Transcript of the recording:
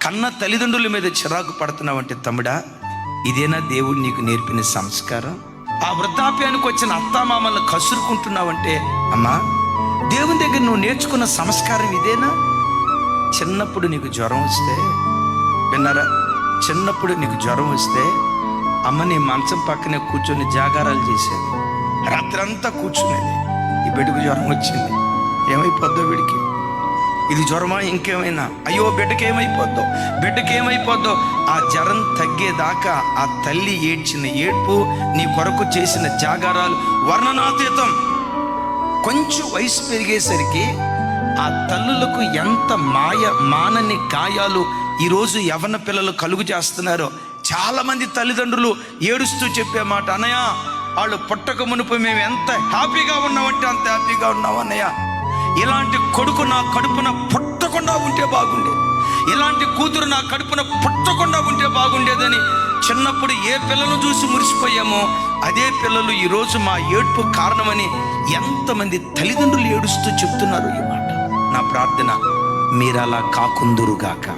కన్న తల్లిదండ్రుల మీద చిరాకు పడుతున్నావంటే తమ్ముడా, ఇదేనా దేవుడు నీకు నేర్పిన సంస్కారం? ఆ వృద్ధాప్యానికి వచ్చిన అత్తామామలను కసురుకుంటున్నావంటే అమ్మా, దేవుని దగ్గర నువ్వు నేర్చుకున్న సంస్కారం ఇదేనా? చిన్నప్పుడు నీకు జ్వరం వస్తే, విన్నారా, చిన్నప్పుడు నీకు జ్వరం వస్తే అమ్మ నీ మంచం పక్కనే కూర్చొని జాగారాలు చేసేది, రాత్రంతా కూర్చునేది. ఈ బిడ్డకు జ్వరం వచ్చింది, ఏమైపోద్దో వీడికి, ఇది జ్వరమా ఇంకేమైనా, అయ్యో బిడ్డకి ఏమైపోద్దో. ఆ జ్వరం తగ్గేదాకా ఆ తల్లి ఏడ్చిన ఏడ్పు, నీ కొరకు చేసిన జాగారాలు వర్ణనాతీతం. కొంచెం వయసు పెరిగేసరికి ఆ తల్లులకు ఎంత మానని గాయాలు ఈరోజు యవ్వన పిల్లలు కలుగు చేస్తున్నారో. చాలామంది తల్లిదండ్రులు ఏడుస్తూ చెప్పే మాట, అన్నయ్య వాళ్ళు పుట్టక మునుపు మేము ఎంత హ్యాపీగా ఉన్నామంటే అంత హ్యాపీగా ఉన్నాం అన్నయ్య, ఇలాంటి కొడుకు నా కడుపున పుట్టకుండా ఉంటే బాగుండేది, ఇలాంటి కూతురు నా కడుపున పుట్టకుండా ఉంటే బాగుండేదని చిన్నప్పుడు ఏ పిల్లలు చూసి మురిసిపోయామో అదే పిల్లలు ఈరోజు మా ఏడ్పు కారణమని ఎంతమంది తల్లిదండ్రులు ఏడుస్తూ చెప్తున్నారు ఈ మాట. నా ప్రార్థన, మీరు అలా కాకుందురుగాక.